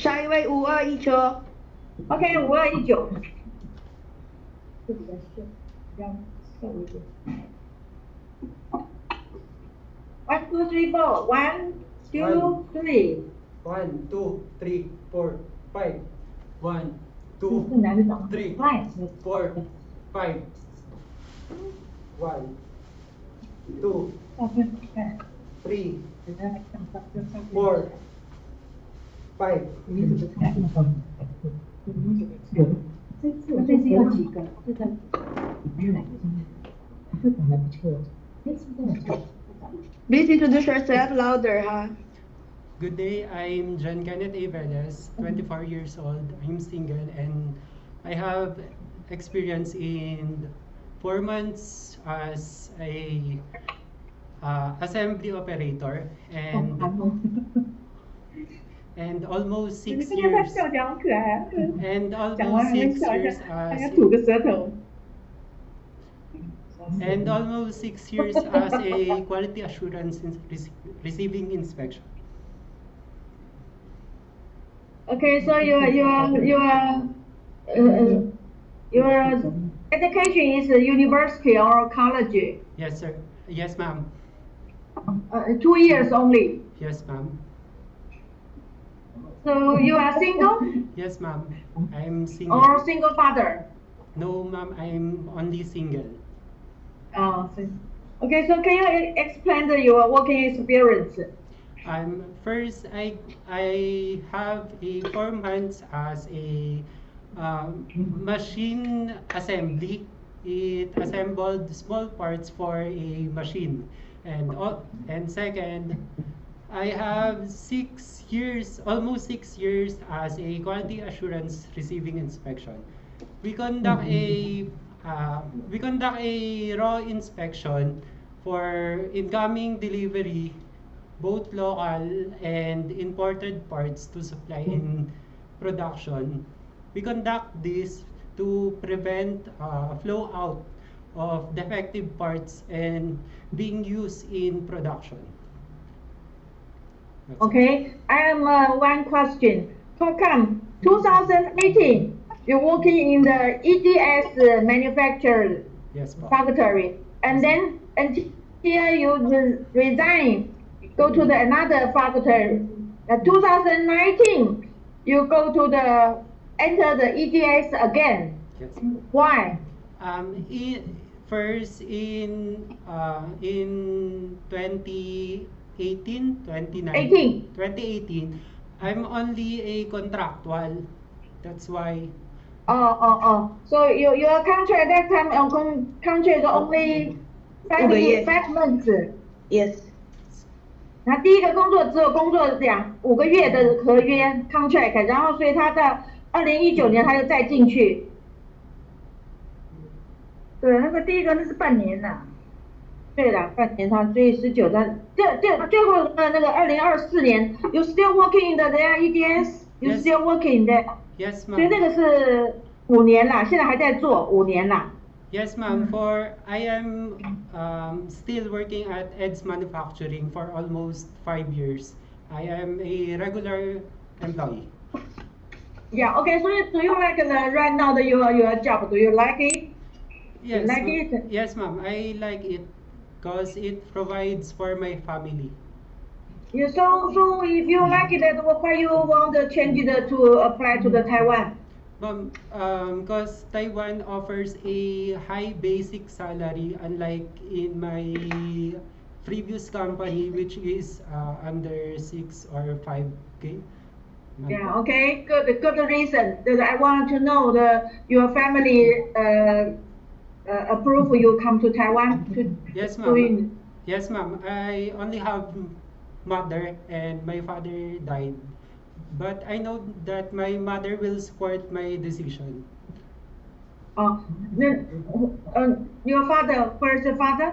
下一位5219。OK， 5219。这比较瘦，比较瘦一点。1 2 3 4 1 2 3 1 2 3 4 5 1 2 3 4 5 1 2 3 4 5。这次有几个？这个有哪个？这长得不错。哎，是不是？ Please introduce yourself louder, ha? Good day, I'm John Kenneth Aveles, 24 years old. I'm single and I have experience in 4 months as a assembly operator and almost 6 years and almost 6 years as a quality assurance receiving inspection. Okay, so your education is a university or college? Yes, sir. Yes, ma'am. 2 years only. Yes, ma'am. So you are single? Yes, ma'am. I'm single. Or single father? No, ma'am. I'm only single. Okay, so can you explain your working experience? First, I have a 4 months as a machine assembly. It assembled small parts for a machine, and second, I have 6 years, almost 6 years as a quality assurance receiving inspection. We conduct a raw inspection for incoming delivery, both local and imported parts to supply in production. We conduct this to prevent flow out of defective parts and being used in production. Okay, I have one question. How come 2018 you're working in the EDS manufacturer factory, and then until you resign, go to another factory. 2019 you go to enter the EDS again. Yes. Why? First in 2018, I'm only a contractual. That's why. So your contract at that time, contract only 5 months. Yes. 他第一个工作只有工作5个月的合约 contract， 然后所以他在2019年他就再进去。对，那个第一个那是半年呐。对了，半年他所以19的，最后那个2024年 ，you still working in the EDS? You still working there? Yes, ma'am. 所以那个是5年啦，现在还在做5年啦。Yes, ma'am. I am still working at EDS Manufacturing for almost 5 years. I am a regular employee. Yeah. Okay. So do you like right now your job? Do you like it? Yes. You like it? Yes, ma'am. I like it because it provides for my family. Yeah. So if you like it, why you want to change it to apply to the Taiwan? Because Taiwan offers a high basic salary, unlike in my previous company, which is under 6 or 5K. Yeah. Okay. Good reason. I want to know your family approve you come to Taiwan. Yes, ma'am. Yes, ma'am. I only have mother, and my father died. But I know that my mother will support my decision. Your father, where's your father?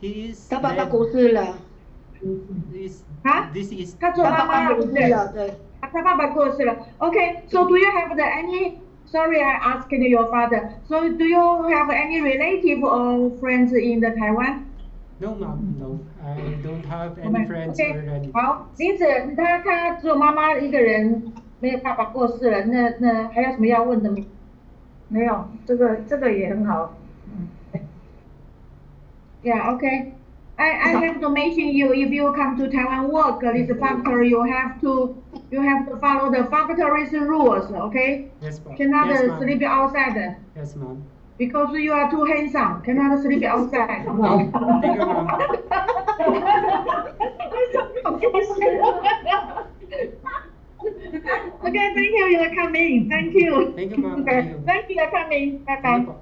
He is 他爸爸过世了。他做妈妈不是？对。他爸爸过世了。Okay, so do you have any? Sorry, I asked your father. So do you have any relative or friends in the Taiwan? No, ma'am, no. I don't have any friends or OK， relatives. 好，林子，他只有妈妈一个人，没有爸爸过世了，那还有什么要问的吗？没有，这个也很好。Yeah, okay. I have to mention you if you come to Taiwan work this factory, you have to follow the factory's rules, okay? Yes, ma'am. Cannot Yes, ma'am. sleep outside Yes, ma'am. because you are too handsome. Cannot sleep outside. Thank you, ma'am. Okay, thank you. You are coming. Thank you. Thank you, ma'am. Okay, Thank you. thank you for coming. Bye Thank bye. you po.